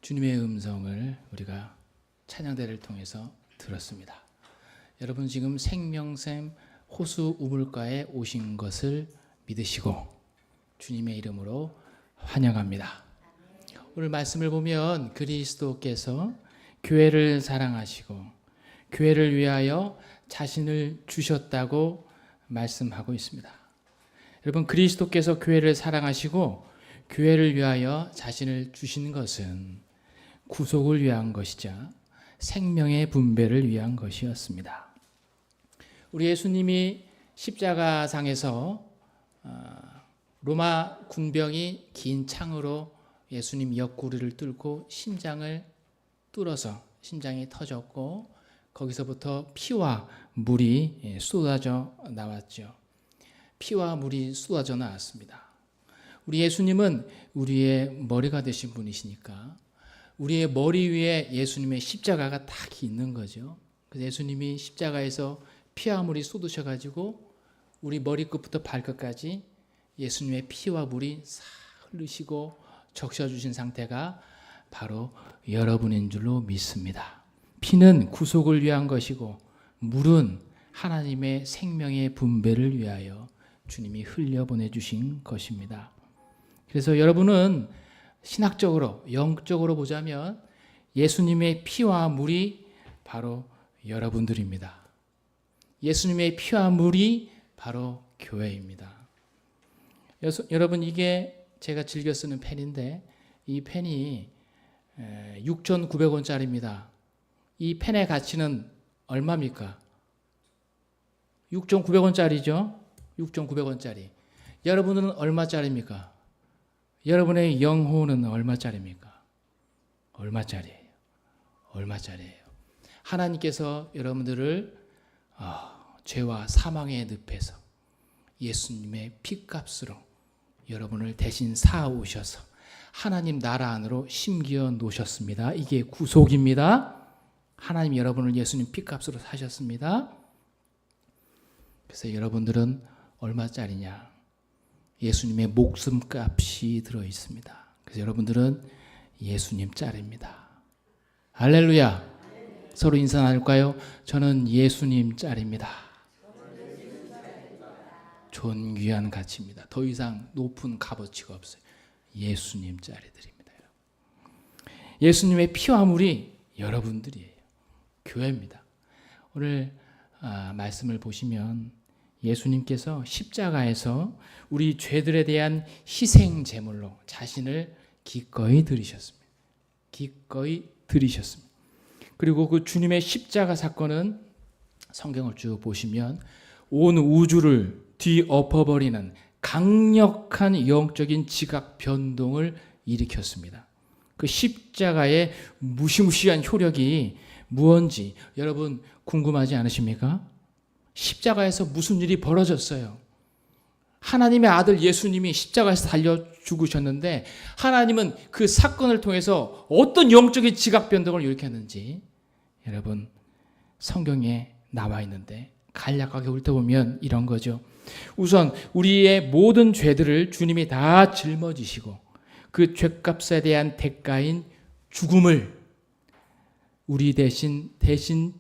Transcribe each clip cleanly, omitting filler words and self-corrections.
주님의 음성을 우리가 찬양대를 통해서 들었습니다. 여러분 지금 생명샘 호수 우물가에 오신 것을 믿으시고 주님의 이름으로 환영합니다. 오늘 말씀을 보면 그리스도께서 교회를 사랑하시고 교회를 위하여 자신을 주셨다고 말씀하고 있습니다. 여러분 그리스도께서 교회를 사랑하시고 교회를 위하여 자신을 주신 것은 구속을 위한 것이자 생명의 분배를 위한 것이었습니다. 우리 예수님이 십자가상에서 로마 군병이 긴 창으로 예수님 옆구리를 뚫고 심장을 뚫어서 심장이 터졌고 거기서부터 피와 물이 쏟아져 나왔죠. 피와 물이 쏟아져 나왔습니다. 우리 예수님은 우리의 머리가 되신 분이시니까 우리의 머리 위에 예수님의 십자가가 딱 있는 거죠. 그래서 예수님이 십자가에서 피와 물이 쏟으셔가지고 우리 머리끝부터 발끝까지 예수님의 피와 물이 싹 흐르시고 적셔주신 상태가 바로 여러분인 줄로 믿습니다. 피는 구속을 위한 것이고 물은 하나님의 생명의 분배를 위하여 주님이 흘려보내주신 것입니다. 그래서 여러분은 신학적으로 영적으로 보자면 예수님의 피와 물이 바로 여러분들입니다. 예수님의 피와 물이 바로 교회입니다. 여러분 이게 제가 즐겨 쓰는 펜인데 이 펜이 6,900원짜리입니다. 이 펜의 가치는 얼마입니까? 6,900원짜리죠. 6,900원짜리. 여러분은 얼마짜리입니까? 여러분의 영혼은 얼마짜리입니까? 얼마짜리예요? 얼마짜리예요? 하나님께서 여러분들을 죄와 사망의 늪에서 예수님의 피값으로 여러분을 대신 사오셔서 하나님 나라 안으로 심겨 놓으셨습니다. 이게 구속입니다. 하나님 여러분을 예수님 피값으로 사셨습니다. 그래서 여러분들은 얼마짜리냐? 예수님의 목숨값이 들어있습니다. 그래서 여러분들은 예수님 짤입니다. 할렐루야. 서로 인사 나눌까요? 저는 예수님 짤입니다. 존귀한 가치입니다. 더 이상 높은 값어치가 없어요. 예수님 짤이들입니다. 예수님의 피와 물이 여러분들이에요. 교회입니다. 오늘 말씀을 보시면 예수님께서 십자가에서 우리 죄들에 대한 희생 제물로 자신을 기꺼이 드리셨습니다. 기꺼이 드리셨습니다. 그리고 그 주님의 십자가 사건은 성경을 쭉 보시면 온 우주를 뒤엎어버리는 강력한 영적인 지각 변동을 일으켰습니다. 그 십자가의 무시무시한 효력이 무언지 여러분 궁금하지 않으십니까? 십자가에서 무슨 일이 벌어졌어요? 하나님의 아들 예수님이 십자가에서 달려 죽으셨는데 하나님은 그 사건을 통해서 어떤 영적인 지각 변동을 일으켰는지 여러분 성경에 나와 있는데 간략하게 훑어보면 이런 거죠. 우선 우리의 모든 죄들을 주님이 다 짊어지시고 그 죄값에 대한 대가인 죽음을 우리 대신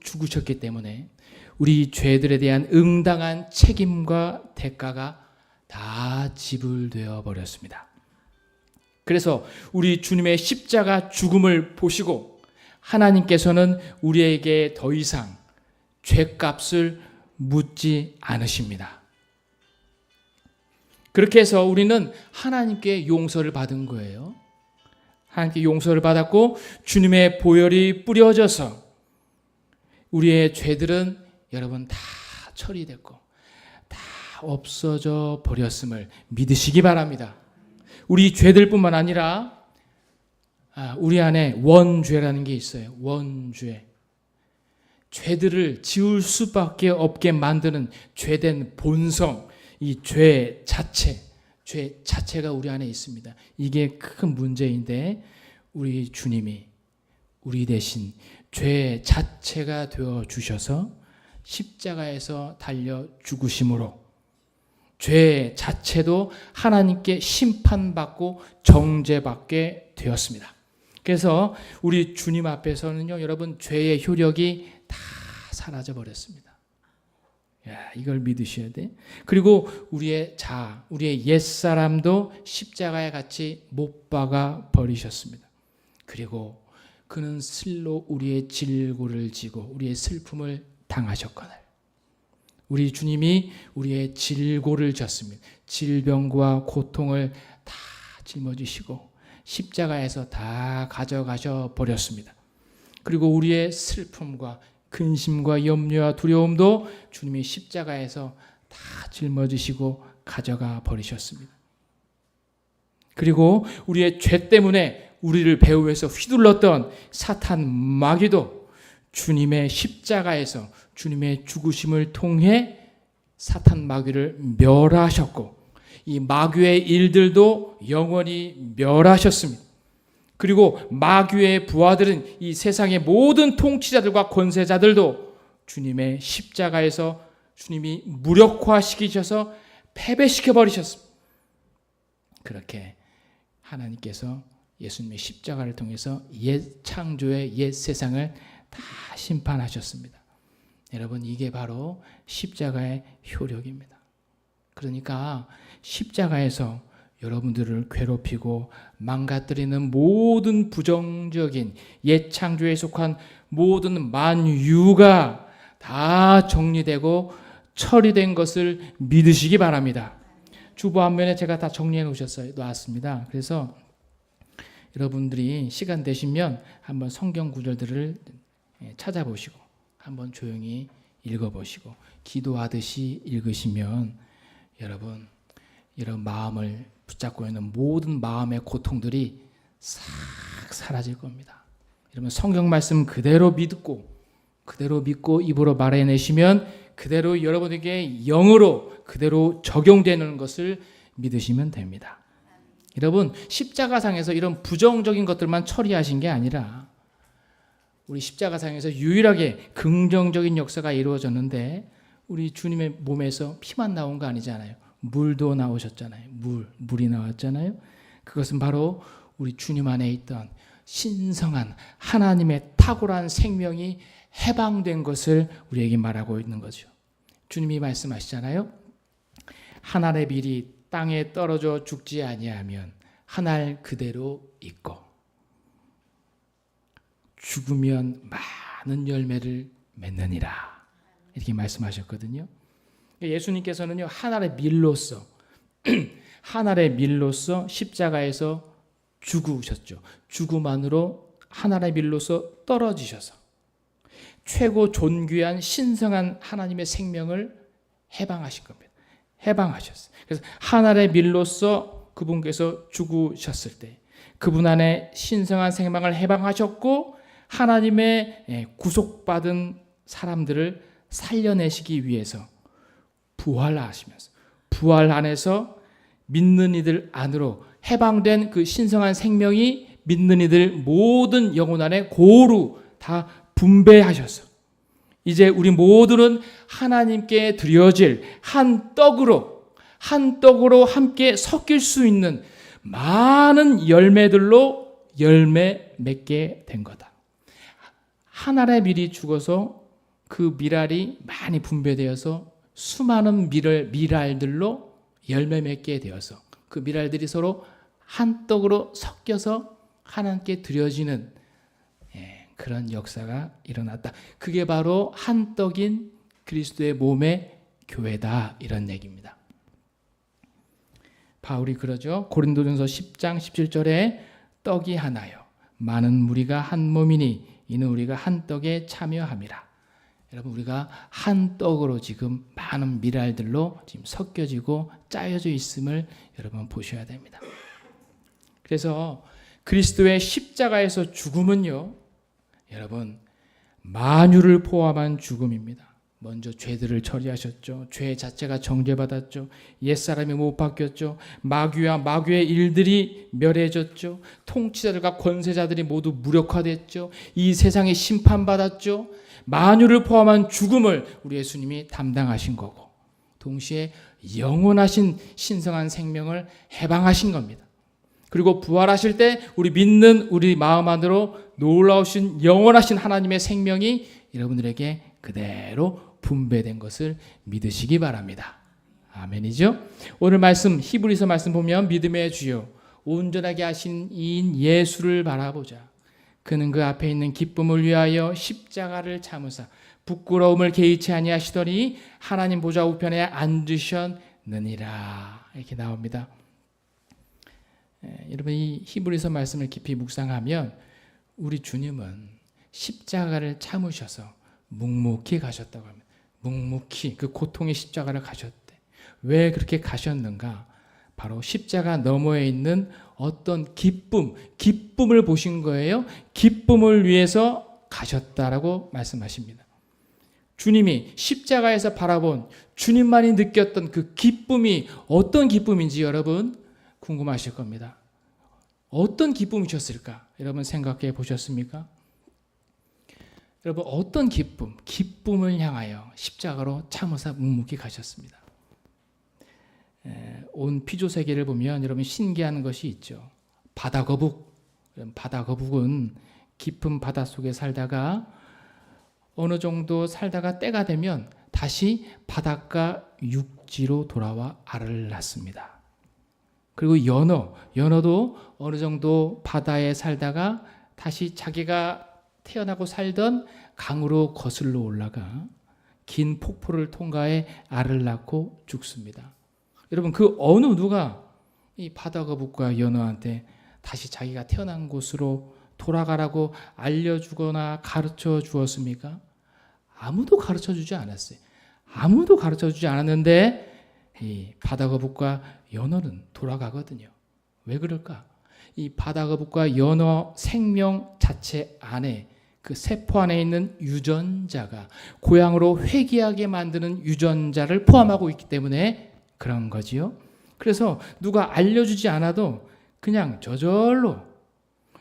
죽으셨기 때문에 우리 죄들에 대한 응당한 책임과 대가가 다 지불되어 버렸습니다. 그래서 우리 주님의 십자가 죽음을 보시고 하나님께서는 우리에게 더 이상 죄값을 묻지 않으십니다. 그렇게 해서 우리는 하나님께 용서를 받은 거예요. 하나님께 용서를 받았고 주님의 보혈이 뿌려져서 우리의 죄들은 여러분 다 처리됐고 다 없어져 버렸음을 믿으시기 바랍니다. 우리 죄들뿐만 아니라 우리 안에 원죄라는 게 있어요. 원죄. 죄들을 지울 수밖에 없게 만드는 죄된 본성, 이 죄 자체가 우리 안에 있습니다. 이게 큰 문제인데 우리 주님이 우리 대신 죄 자체가 되어 주셔서 십자가에서 달려 죽으심으로 죄 자체도 하나님께 심판받고 정죄받게 되었습니다. 그래서 우리 주님 앞에서는요, 여러분 죄의 효력이 다 사라져 버렸습니다. 이걸 믿으셔야 돼. 그리고 우리의 옛사람도 십자가에 같이 못 박아 버리셨습니다. 그리고 그는 슬로 우리의 질고를 지고 우리의 슬픔을 당하셨거늘 우리 주님이 우리의 질고를 졌습니다. 질병과 고통을 다 짊어지시고 십자가에서 다 가져가셔 버렸습니다. 그리고 우리의 슬픔과 근심과 염려와 두려움도 주님이 십자가에서 다 짊어지시고 가져가 버리셨습니다. 그리고 우리의 죄 때문에 우리를 배후에서 휘둘렀던 사탄 마귀도 주님의 십자가에서 주님의 죽으심을 통해 사탄 마귀를 멸하셨고 이 마귀의 일들도 영원히 멸하셨습니다. 그리고 마귀의 부하들은 이 세상의 모든 통치자들과 권세자들도 주님의 십자가에서 주님이 무력화시키셔서 패배시켜 버리셨습니다. 그렇게 하나님께서 예수님의 십자가를 통해서 옛 창조의 옛 세상을 다 심판하셨습니다. 여러분, 이게 바로 십자가의 효력입니다. 그러니까 십자가에서 여러분들을 괴롭히고 망가뜨리는 모든 부정적인 옛 창조에 속한 모든 만유가 다 정리되고 처리된 것을 믿으시기 바랍니다. 주보 앞면에 제가 다 정리해 놓았습니다. 그래서 여러분들이 시간 되시면 한번 성경 구절들을 찾아보시고 한번 조용히 읽어보시고 기도하듯이 읽으시면 여러분 이런 마음을 붙잡고 있는 모든 마음의 고통들이 싹 사라질 겁니다. 여러분 성경 말씀 그대로 믿고 입으로 말해내시면 그대로 여러분에게 영으로 그대로 적용되는 것을 믿으시면 됩니다. 여러분 십자가상에서 이런 부정적인 것들만 처리하신 게 아니라 우리 십자가상에서 유일하게 긍정적인 역사가 이루어졌는데 우리 주님의 몸에서 피만 나온 거 아니잖아요. 물도 나오셨잖아요. 물이 나왔잖아요. 그것은 바로 우리 주님 안에 있던 신성한 하나님의 탁월한 생명이 해방된 것을 우리에게 말하고 있는 거죠. 주님이 말씀하시잖아요. 한 알의 밀이 땅에 떨어져 죽지 아니하면 한 알 그대로 있고 죽으면 많은 열매를 맺느니라. 이렇게 말씀하셨거든요. 예수님께서는요, 한 알의 밀로서 십자가에서 죽으셨죠. 죽음만으로 한 알의 밀로서 떨어지셔서 최고 존귀한 신성한 하나님의 생명을 해방하신 겁니다. 해방하셨어요. 그래서 한 알의 밀로서 그분께서 죽으셨을 때 그분 안에 신성한 생명을 해방하셨고 하나님의 구속받은 사람들을 살려내시기 위해서 부활하시면서 부활 안에서 믿는 이들 안으로 해방된 그 신성한 생명이 믿는 이들 모든 영혼 안에 고루 다 분배하셔서 이제 우리 모두는 하나님께 드려질 한 떡으로 함께 섞일 수 있는 많은 열매들로 열매 맺게 된 거다. 한 알의 밀이 죽어서 그 밀알이 많이 분배되어서 수많은 밀알들로 열매 맺게 되어서 그 밀알들이 서로 한 떡으로 섞여서 하나님께 드려지는 그런 역사가 일어났다. 그게 바로 한 떡인 그리스도의 몸의 교회다. 이런 얘기입니다. 바울이 그러죠. 고린도전서 10장 17절에 떡이 하나요 많은 무리가 한 몸이니 이는 우리가 한 떡에 참여함이라. 여러분 우리가 한 떡으로 지금 많은 밀알들로 지금 섞여지고 짜여져 있음을 여러분 보셔야 됩니다. 그래서 그리스도의 십자가에서 죽음은요, 여러분 만유를 포함한 죽음입니다. 먼저 죄들을 처리하셨죠. 죄 자체가 정죄받았죠. 옛사람이 못 바뀌었죠. 마귀와 마귀의 일들이 멸해졌죠. 통치자들과 권세자들이 모두 무력화됐죠. 이 세상에 심판받았죠. 만유를 포함한 죽음을 우리 예수님이 담당하신 거고 동시에 영원하신 신성한 생명을 해방하신 겁니다. 그리고 부활하실 때 우리 믿는 우리 마음 안으로 놀라우신 영원하신 하나님의 생명이 여러분들에게 그대로 분배된 것을 믿으시기 바랍니다. 아멘이죠? 오늘 말씀 히브리서 말씀 보면 믿음의 주요 온전하게 하신 이인 예수를 바라보자. 그는 그 앞에 있는 기쁨을 위하여 십자가를 참으사 부끄러움을 개의치 아니하시더니 하나님 보좌 우편에 앉으셨느니라. 이렇게 나옵니다. 여러분 이 히브리서 말씀을 깊이 묵상하면 우리 주님은 십자가를 참으셔서 묵묵히 가셨다고 합니다. 묵묵히 그 고통의 십자가를 가셨대. 왜 그렇게 가셨는가? 바로 십자가 너머에 있는 어떤 기쁨을 보신 거예요. 기쁨을 위해서 가셨다라고 말씀하십니다. 주님이 십자가에서 바라본 주님만이 느꼈던 그 기쁨이 어떤 기쁨인지 여러분 궁금하실 겁니다. 어떤 기쁨이셨을까? 여러분 생각해 보셨습니까? 여러분 어떤 기쁨을 향하여 십자가로 참으사 묵묵히 가셨습니다. 온 피조 세계를 보면 여러분 신기한 것이 있죠. 바다거북. 바다거북은 깊은 바다 속에 살다가 어느 정도 살다가 때가 되면 다시 바닷가 육지로 돌아와 알을 낳습니다. 그리고 연어도 어느 정도 바다에 살다가 다시 자기가 태어나고 살던 강으로 거슬러 올라가 긴 폭포를 통과해 알을 낳고 죽습니다. 여러분 그 어느 누가 이 바다거북과 연어한테 다시 자기가 태어난 곳으로 돌아가라고 알려주거나 가르쳐 주었습니까? 아무도 가르쳐 주지 않았어요. 아무도 가르쳐 주지 않았는데 이 바다거북과 연어는 돌아가거든요. 왜 그럴까? 이 바다거북과 연어 생명 자체 안에 그 세포 안에 있는 유전자가 고향으로 회귀하게 만드는 유전자를 포함하고 있기 때문에 그런 거지요. 그래서 누가 알려주지 않아도 그냥 저절로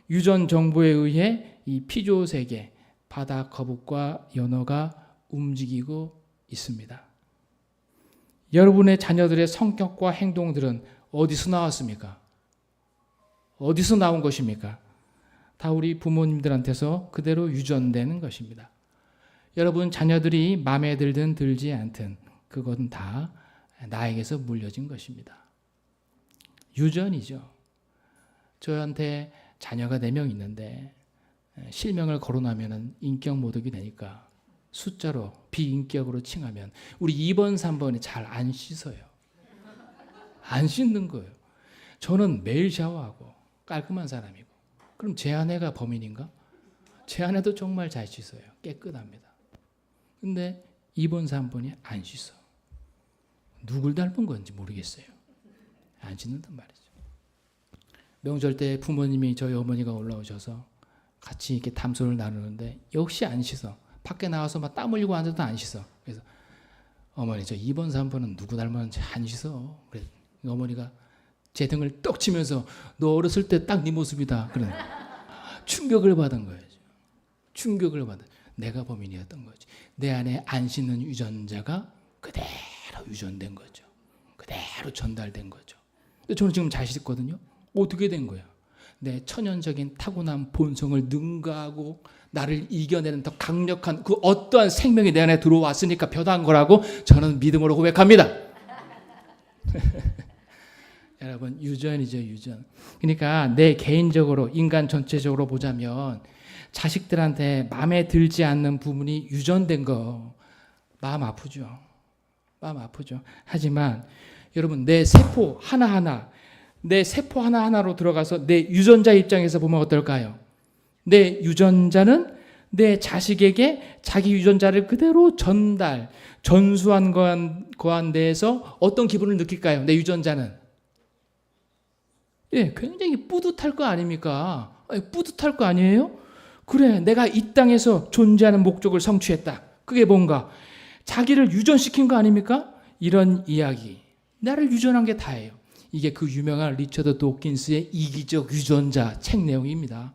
유전 정보에 의해 이 피조 세계 바다 거북과 연어가 움직이고 있습니다. 여러분의 자녀들의 성격과 행동들은 어디서 나왔습니까? 어디서 나온 것입니까? 다 우리 부모님들한테서 그대로 유전되는 것입니다. 여러분 자녀들이 마음에 들든 들지 않든 그건 다 나에게서 물려진 것입니다. 유전이죠. 저한테 자녀가 4명 있는데 실명을 거론하면 인격 모독이 되니까 숫자로 비인격으로 칭하면 우리 2번, 3번이 잘 안 씻어요. 안 씻는 거예요. 저는 매일 샤워하고 깔끔한 사람이고 그럼 제 아내가 범인인가? 제 아내도 정말 잘 씻어요. 깨끗합니다. 근데 2번, 3번이 안 씻어. 누굴 닮은 건지 모르겠어요. 안 씻는단 말이죠. 명절 때 부모님이 저희 어머니가 올라오셔서 같이 이렇게 담소를 나누는데 역시 안 씻어. 밖에 나와서 막 땀 흘리고 앉아도 안 씻어. 그래서 어머니 저 2번, 3번은 누구 닮았는지 안 씻어. 그래서 어머니가 제 등을 떡 치면서 너 어렸을 때 딱 네 모습이다. 그런 충격을 받은 거예요. 충격을 받은. 내가 범인이었던 거지. 내 안에 안 씻는 유전자가 그대로 유전된 거죠. 그대로 전달된 거죠. 근데 저는 지금 잘 씻거든요. 어떻게 된 거야? 내 천연적인 타고난 본성을 능가하고 나를 이겨내는 더 강력한 그 어떠한 생명이 내 안에 들어왔으니까 변한 거라고 저는 믿음으로 고백합니다. 여러분 유전이죠, 유전. 그러니까 내 개인적으로 인간 전체적으로 보자면 자식들한테 마음에 들지 않는 부분이 유전된 거 마음 아프죠. 마음 아프죠. 하지만 여러분 내 세포 하나하나로 들어가서 내 유전자 입장에서 보면 어떨까요? 내 유전자는 내 자식에게 자기 유전자를 그대로 전수한 거한 대해서 어떤 기분을 느낄까요? 내 유전자는 굉장히 뿌듯할 거 아닙니까? 뿌듯할 거 아니에요? 그래, 내가 이 땅에서 존재하는 목적을 성취했다. 그게 뭔가? 자기를 유전시킨 거 아닙니까? 이런 이야기. 나를 유전한 게 다예요. 이게 그 유명한 리처드 도킨스의 이기적 유전자 책 내용입니다.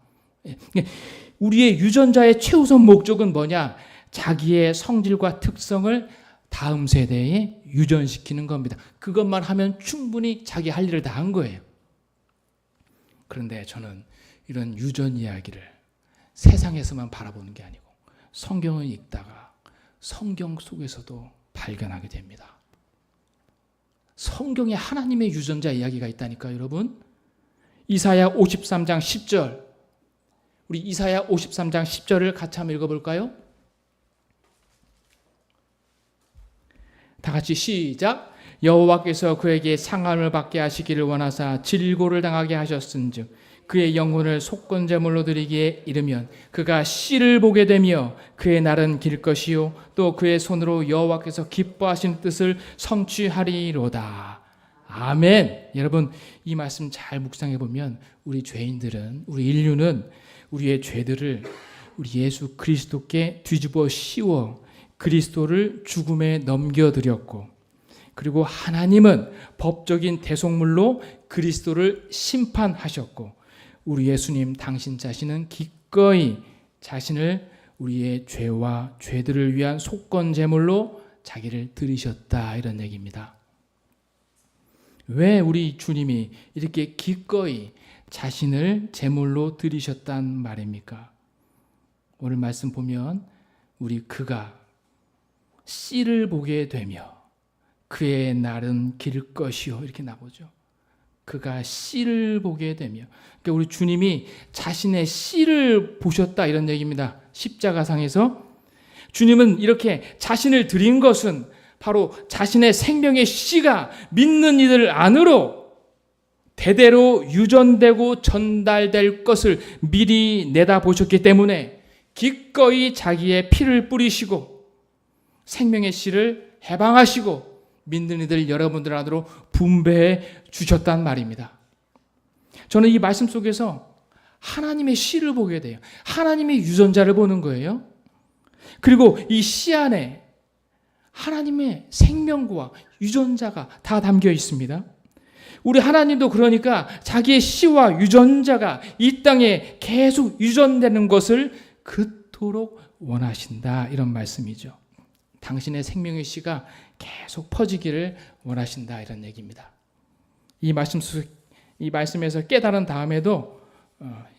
우리의 유전자의 최우선 목적은 뭐냐? 자기의 성질과 특성을 다음 세대에 유전시키는 겁니다. 그것만 하면 충분히 자기 할 일을 다 한 거예요. 그런데 저는 이런 유전 이야기를 세상에서만 바라보는 게 아니고 성경을 읽다가 성경 속에서도 발견하게 됩니다. 성경에 하나님의 유전자 이야기가 있다니까요, 여러분. 이사야 53장 10절. 우리 이사야 53장 10절을 같이 한번 읽어볼까요? 다 같이 시작. 여호와께서 그에게 상함을 받게 하시기를 원하사 질고를 당하게 하셨은즉 그의 영혼을 속건제물로 드리기에 이르면 그가 씨를 보게 되며 그의 날은 길 것이요 또 그의 손으로 여호와께서 기뻐하신 뜻을 성취하리로다. 아멘. 여러분, 이 말씀 잘 묵상해 보면 우리 죄인들은, 우리 인류는 우리의 죄들을 우리 예수 그리스도께 뒤집어 씌워 그리스도를 죽음에 넘겨드렸고, 그리고 하나님은 법적인 대속물로 그리스도를 심판하셨고, 우리 예수님 당신 자신은 기꺼이 자신을 우리의 죄와 죄들을 위한 속건 제물로 자기를 드리셨다, 이런 얘기입니다. 왜 우리 주님이 이렇게 기꺼이 자신을 제물로 드리셨단 말입니까? 오늘 말씀 보면 우리 그가 씨를 보게 되며 그의 날은 길 것이요, 이렇게 나오죠. 그가 씨를 보게 되며, 그러니까 우리 주님이 자신의 씨를 보셨다, 이런 얘기입니다. 십자가상에서 주님은 이렇게 자신을 드린 것은 바로 자신의 생명의 씨가 믿는 이들 안으로 대대로 유전되고 전달될 것을 미리 내다보셨기 때문에 기꺼이 자기의 피를 뿌리시고 생명의 씨를 해방하시고 믿는 이들 여러분들 안으로 분배해 주셨단 말입니다. 저는 이 말씀 속에서 하나님의 씨를 보게 돼요. 하나님의 유전자를 보는 거예요. 그리고 이 씨 안에 하나님의 생명과 유전자가 다 담겨 있습니다. 우리 하나님도 그러니까 자기의 씨와 유전자가 이 땅에 계속 유전되는 것을 그토록 원하신다, 이런 말씀이죠. 당신의 생명의 씨가 계속 퍼지기를 원하신다, 이런 얘기입니다. 이 말씀에서 깨달은 다음에도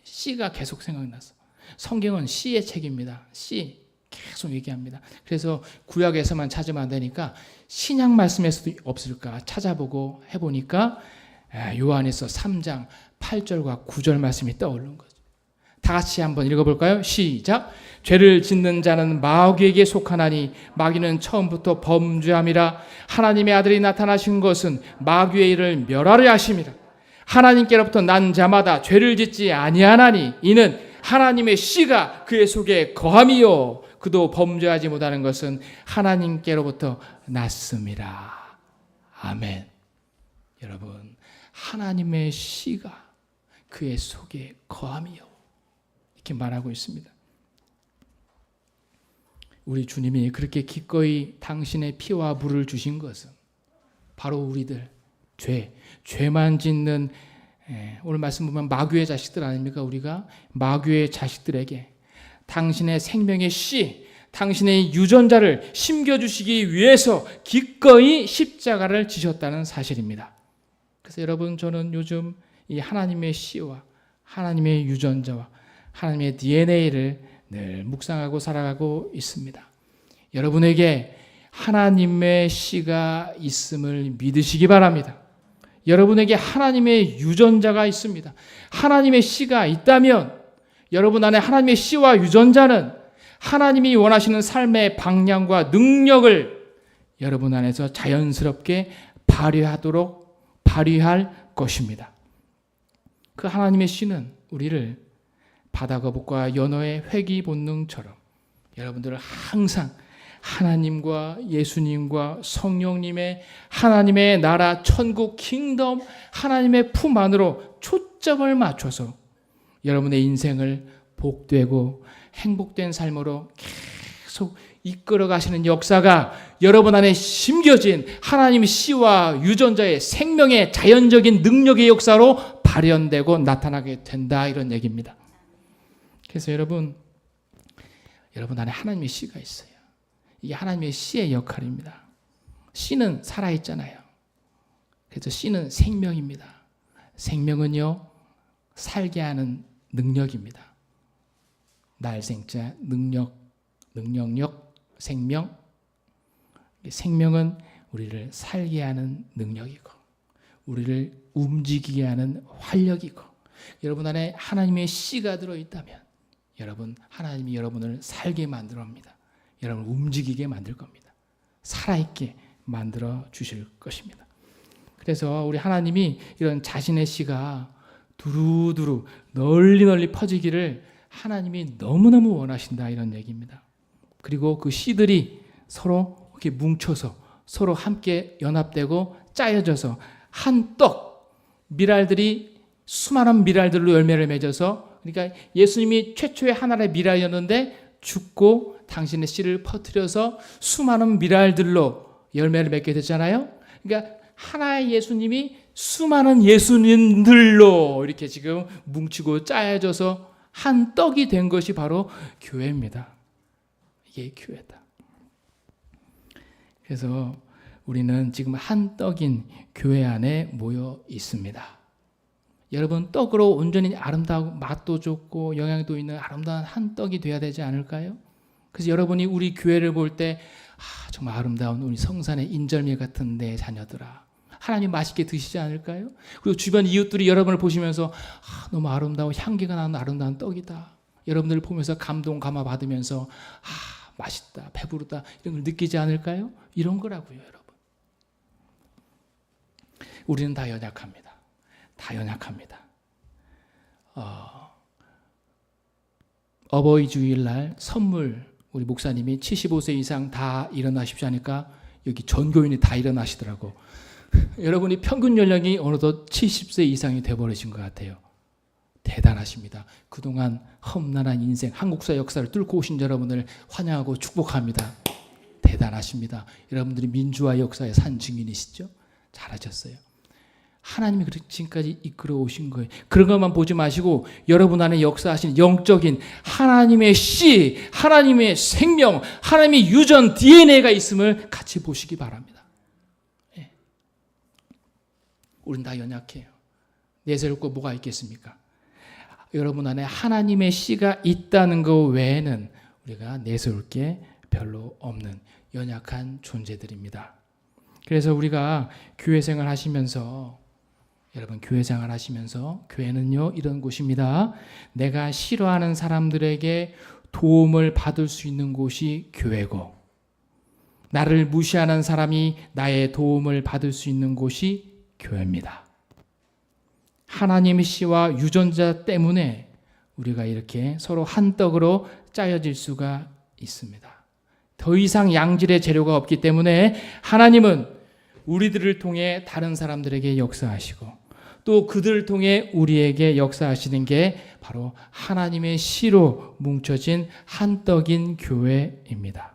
씨가 계속 생각났어. 성경은 씨의 책입니다. 씨 계속 얘기합니다. 그래서 구약에서만 찾으면 안 되니까 신약 말씀에서도 없을까 찾아보고 해보니까 요한에서 3장 8절과 9절 말씀이 떠오르는 거죠. 다 같이 한번 읽어볼까요? 시작. 죄를 짓는 자는 마귀에게 속하나니 마귀는 처음부터 범죄함이라. 하나님의 아들이 나타나신 것은 마귀의 일을 멸하려 하심이라. 하나님께로부터 난 자마다 죄를 짓지 아니하나니 이는 하나님의 씨가 그의 속에 거함이요 그도 범죄하지 못하는 것은 하나님께로부터 났음이라. 아멘. 여러분, 하나님의 씨가 그의 속에 거함이요, 이렇게 말하고 있습니다. 우리 주님이 그렇게 기꺼이 당신의 피와 물을 주신 것은 바로 우리들 죄만 짓는, 오늘 말씀 보면 마귀의 자식들 아닙니까? 우리가 마귀의 자식들에게 당신의 생명의 씨, 당신의 유전자를 심겨주시기 위해서 기꺼이 십자가를 지셨다는 사실입니다. 그래서 여러분, 저는 요즘 이 하나님의 씨와 하나님의 유전자와 하나님의 DNA를 늘 묵상하고 살아가고 있습니다. 여러분에게 하나님의 씨가 있음을 믿으시기 바랍니다. 여러분에게 하나님의 유전자가 있습니다. 하나님의 씨가 있다면 여러분 안에 하나님의 씨와 유전자는 하나님이 원하시는 삶의 방향과 능력을 여러분 안에서 자연스럽게 발휘할 것입니다. 그 하나님의 씨는 우리를 바다거북과 연어의 회귀 본능처럼 여러분들을 항상 하나님과 예수님과 성령님의 하나님의 나라 천국 킹덤 하나님의 품 안으로 초점을 맞춰서 여러분의 인생을 복되고 행복된 삶으로 계속 이끌어 가시는 역사가 여러분 안에 심겨진 하나님의 씨와 유전자의 생명의 자연적인 능력의 역사로 발현되고 나타나게 된다, 이런 얘기입니다. 그래서 여러분 안에 하나님의 씨가 있어요. 이게 하나님의 씨의 역할입니다. 씨는 살아있잖아요. 그래서 씨는 생명입니다. 생명은요, 살게 하는 능력입니다. 날생자, 능력력, 생명. 생명은 우리를 살게 하는 능력이고 우리를 움직이게 하는 활력이고 여러분 안에 하나님의 씨가 들어있다면 여러분 하나님이 여러분을 살게 만들어옵니다. 여러분을 움직이게 만들 겁니다. 살아있게 만들어 주실 것입니다. 그래서 우리 하나님이 이런 자신의 씨가 두루두루 널리 퍼지기를 하나님이 너무너무 원하신다 이런 얘기입니다. 그리고 그 씨들이 서로 이렇게 뭉쳐서 서로 함께 연합되고 짜여져서 한 떡 밀알들이 수많은 밀알들로 열매를 맺어서 그러니까 예수님이 최초의 하나의 밀알이었는데 죽고 당신의 씨를 퍼뜨려서 수많은 밀알들로 열매를 맺게 됐잖아요. 그러니까 하나의 예수님이 수많은 예수님들로 이렇게 지금 뭉치고 짜여져서 한 떡이 된 것이 바로 교회입니다. 이게 교회다. 그래서 우리는 지금 한 떡인 교회 안에 모여 있습니다. 여러분 떡으로 온전히 아름다고 맛도 좋고 영양도 있는 아름다운 한 떡이 돼야 되지 않을까요? 그래서 여러분이 우리 교회를 볼 때 정말 아름다운 우리 성산의 인절미 같은 내 자녀들아 하나님 맛있게 드시지 않을까요? 그리고 주변 이웃들이 여러분을 보시면서 너무 아름다워 향기가 나는 아름다운 떡이다. 여러분들을 보면서 감동 감화 받으면서 맛있다 배부르다 이런 걸 느끼지 않을까요? 이런 거라고요 여러분. 우리는 다 연약합니다. 다 연약합니다. 어버이 주일날 선물 우리 목사님이 75세 이상 다 일어나십시오 하니까 여기 전교인이 다 일어나시더라고. 여러분이 평균 연령이 어느덧 70세 이상이 돼버리신 것 같아요. 대단하십니다. 그동안 험난한 인생, 한국사 역사를 뚫고 오신 여러분을 환영하고 축복합니다. 대단하십니다. 여러분들이 민주화 역사의 산 증인이시죠? 잘하셨어요. 하나님이 지금까지 이끌어 오신 거예요. 그런 것만 보지 마시고 여러분 안에 역사하신 영적인 하나님의 씨, 하나님의 생명, 하나님의 유전 DNA가 있음을 같이 보시기 바랍니다. 예. 우린 다 연약해요. 내세울 거 뭐가 있겠습니까? 여러분 안에 하나님의 씨가 있다는 것 외에는 우리가 내세울 게 별로 없는 연약한 존재들입니다. 그래서 우리가 교회 생활 하시면서 여러분 교회 생활 하시면서 교회는요 이런 곳입니다. 내가 싫어하는 사람들에게 도움을 받을 수 있는 곳이 교회고 나를 무시하는 사람이 나의 도움을 받을 수 있는 곳이 교회입니다. 하나님의 씨와 유전자 때문에 우리가 이렇게 서로 한 떡으로 짜여질 수가 있습니다. 더 이상 양질의 재료가 없기 때문에 하나님은 우리들을 통해 다른 사람들에게 역사하시고 또 그들을 통해 우리에게 역사하시는 게 바로 하나님의 씨로 뭉쳐진 한 떡인 교회입니다.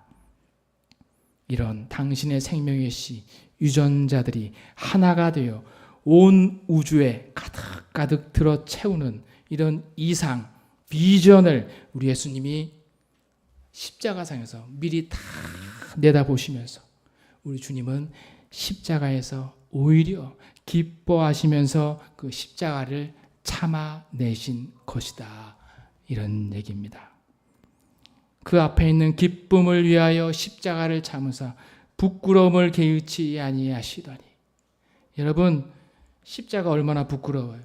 이런 당신의 생명의 씨, 유전자들이 하나가 되어 온 우주에 가득가득 들어 채우는 이런 이상, 비전을 우리 예수님이 십자가상에서 미리 다 내다보시면서 우리 주님은 십자가에서 오히려 기뻐하시면서 그 십자가를 참아내신 것이다. 이런 얘기입니다. 그 앞에 있는 기쁨을 위하여 십자가를 참으사 부끄러움을 개의치 아니하시더니 여러분 십자가 얼마나 부끄러워요.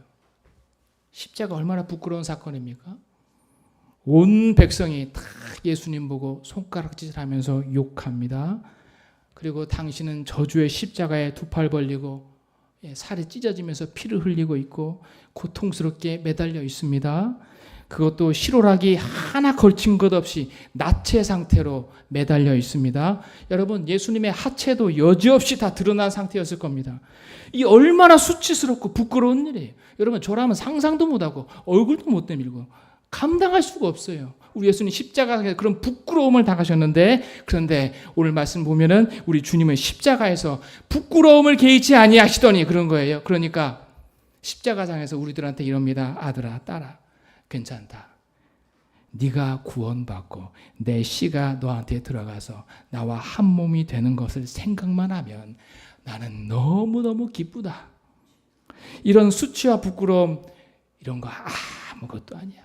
십자가 얼마나 부끄러운 사건입니까? 온 백성이 다 예수님 보고 손가락질하면서 욕합니다. 그리고 당신은 저주의 십자가에 두 팔 벌리고 살이 찢어지면서 피를 흘리고 있고 고통스럽게 매달려 있습니다. 그것도 실오라기 하나 걸친 것 없이 나체 상태로 매달려 있습니다. 여러분 예수님의 하체도 여지없이 다 드러난 상태였을 겁니다. 이 얼마나 수치스럽고 부끄러운 일이에요. 여러분 저라면 상상도 못하고 얼굴도 못 내밀고 감당할 수가 없어요. 우리 예수님 십자가에 그런 부끄러움을 당하셨는데 그런데 오늘 말씀 보면은 우리 주님은 십자가에서 부끄러움을 개의치 아니하시더니 그런 거예요. 그러니까 십자가상에서 우리들한테 이럽니다. 아들아 딸아 괜찮다. 네가 구원받고 내 씨가 너한테 들어가서 나와 한 몸이 되는 것을 생각만 하면 나는 너무너무 기쁘다. 이런 수치와 부끄러움 이런 거 아무것도 아니야.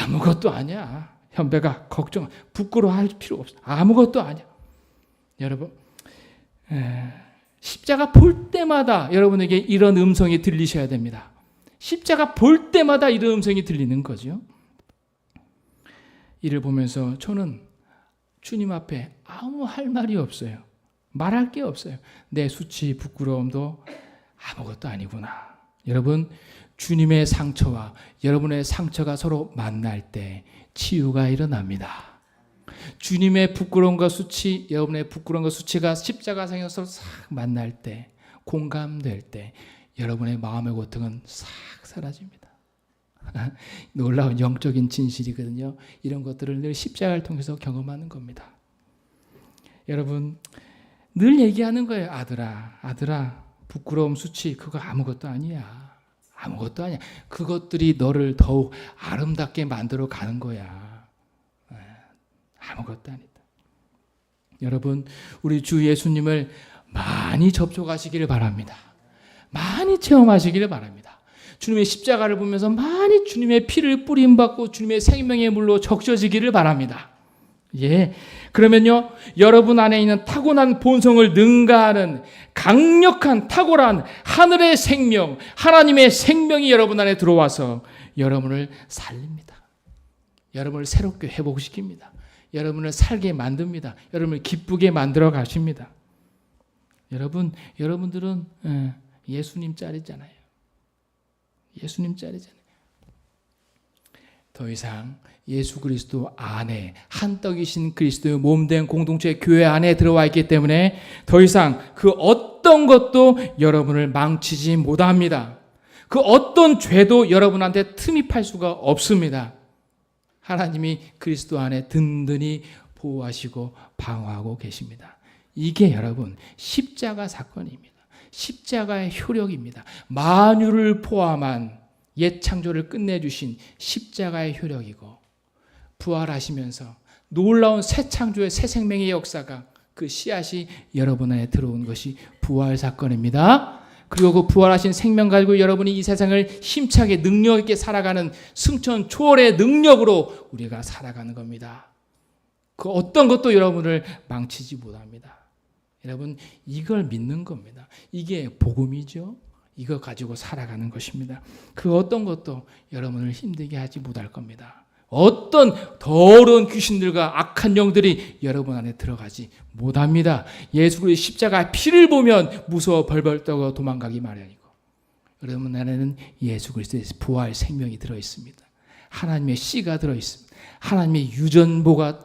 아무것도 아니야. 현배가 걱정, 부끄러워할 필요 없어. 아무것도 아니야. 여러분, 십자가 볼 때마다 여러분에게 이런 음성이 들리셔야 됩니다. 십자가 볼 때마다 이런 음성이 들리는 거죠. 이를 보면서 저는 주님 앞에 아무 할 말이 없어요. 말할 게 없어요. 내 수치, 부끄러움도 아무것도 아니구나. 여러분, 주님의 상처와 여러분의 상처가 서로 만날 때 치유가 일어납니다. 주님의 부끄러움과 수치, 여러분의 부끄러움과 수치가 십자가상에서 싹 만날 때, 공감될 때 여러분의 마음의 고통은 싹 사라집니다. 놀라운 영적인 진실이거든요. 이런 것들을 늘 십자가를 통해서 경험하는 겁니다. 여러분, 늘 얘기하는 거예요. 아들아, 부끄러움, 수치 그거 아무것도 아니야. 아무것도 아니야. 그것들이 너를 더욱 아름답게 만들어 가는 거야. 아무것도 아니다. 여러분, 우리 주 예수님을 많이 접촉하시기를 바랍니다. 많이 체험하시기를 바랍니다. 주님의 십자가를 보면서 많이 주님의 피를 뿌림받고 주님의 생명의 물로 적셔지기를 바랍니다. 예. 그러면요, 여러분 안에 있는 타고난 본성을 능가하는 강력한 탁월한 하늘의 생명, 하나님의 생명이 여러분 안에 들어와서 여러분을 살립니다. 여러분을 새롭게 회복시킵니다. 여러분을 살게 만듭니다. 여러분을 기쁘게 만들어 가십니다. 여러분들은 예수님 짤이잖아요. 예수님 짤이잖아요. 더 이상 예수 그리스도 안에 한떡이신 그리스도의 몸된 공동체 교회 안에 들어와 있기 때문에 더 이상 그 어떤 것도 여러분을 망치지 못합니다. 그 어떤 죄도 여러분한테 틈이 팔 수가 없습니다. 하나님이 그리스도 안에 든든히 보호하시고 방어하고 계십니다. 이게 여러분 십자가 사건입니다. 십자가의 효력입니다. 만유를 포함한 옛 창조를 끝내주신 십자가의 효력이고, 부활하시면서 놀라운 새 창조의 새 생명의 역사가 그 씨앗이 여러분 안에 들어온 것이 부활 사건입니다. 그리고 그 부활하신 생명 가지고 여러분이 이 세상을 힘차게 능력 있게 살아가는 승천 초월의 능력으로 우리가 살아가는 겁니다. 그 어떤 것도 여러분을 망치지 못합니다. 여러분, 이걸 믿는 겁니다. 이게 복음이죠. 이거 가지고 살아가는 것입니다. 그 어떤 것도 여러분을 힘들게 하지 못할 겁니다. 어떤 더러운 귀신들과 악한 영들이 여러분 안에 들어가지 못합니다. 예수 그리스도의 십자가 피를 보면 무서워 벌벌 떨고 도망가기 마련이고, 여러분 안에는 예수 그리스도의 부활 생명이 들어있습니다. 하나님의 씨가 들어있습니다. 하나님의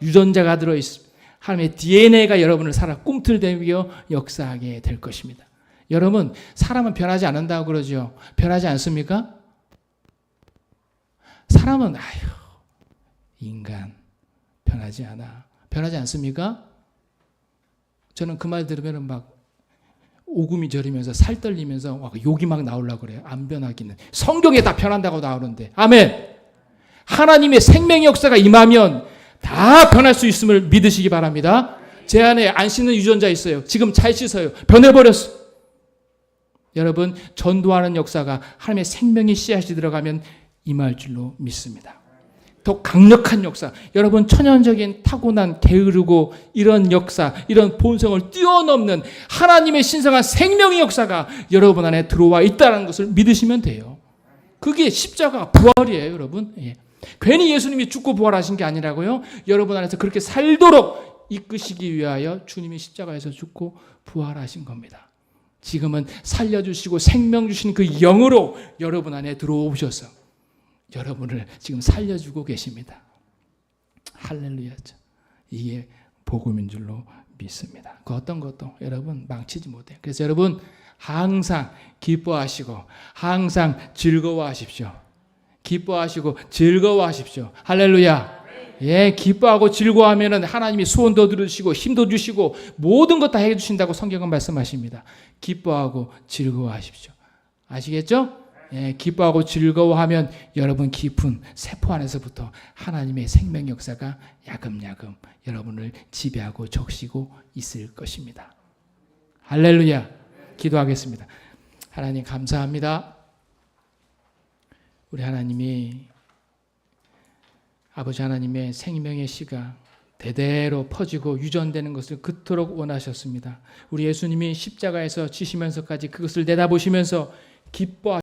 유전자가 들어있습니다. 하나님의 DNA가 여러분을 살아 꿈틀대며 역사하게 될 것입니다. 여러분, 사람은 변하지 않는다고 그러죠. 변하지 않습니까? 사람은 인간 변하지 않아. 변하지 않습니까? 저는 그 말 들으면 막 오금이 저리면서 살 떨리면서 막 욕이 막 나오려고 그래요. 안 변하기는. 성경에 다 변한다고 나오는데. 아멘. 하나님의 생명의 역사가 임하면 다 변할 수 있음을 믿으시기 바랍니다. 제 안에 안 씻는 유전자 있어요. 지금 잘 씻어요. 변해버렸어. 여러분, 전도하는 역사가 하나님의 생명의 씨앗이 들어가면 임할 줄로 믿습니다. 더 강력한 역사, 여러분 천연적인 타고난 게으르고 이런 역사, 이런 본성을 뛰어넘는 하나님의 신성한 생명의 역사가 여러분 안에 들어와 있다는 것을 믿으시면 돼요. 그게 십자가 부활이에요, 여러분. 예. 괜히 예수님이 죽고 부활하신 게 아니라고요. 여러분 안에서 그렇게 살도록 이끄시기 위하여 주님이 십자가에서 죽고 부활하신 겁니다. 지금은 살려주시고 생명 주신 그 영으로 여러분 안에 들어오셔서 여러분을 지금 살려주고 계십니다. 할렐루야죠. 이게 복음인 줄로 믿습니다. 그 어떤 것도 여러분 망치지 못해요. 그래서 여러분 항상 기뻐하시고 항상 즐거워하십시오. 기뻐하시고 즐거워하십시오. 할렐루야. 예, 기뻐하고 즐거워하면은 하나님이 소원도 들으시고 힘도 주시고 모든 것 다 해주신다고 성경은 말씀하십니다. 기뻐하고 즐거워하십시오. 아시겠죠? 예, 기뻐하고 즐거워하면 여러분 깊은 세포 안에서부터 하나님의 생명 역사가 야금야금 여러분을 지배하고 적시고 있을 것입니다. 할렐루야. 기도하겠습니다. 하나님 감사합니다. 우리 하나님이 아버지 하나님의 생명의 씨가 대대로 퍼지고 유전되는 것을 그토록 원하셨습니다. 우리 예수님이 십자가에서 지시면서까지 그것을 내다보시면서 기뻐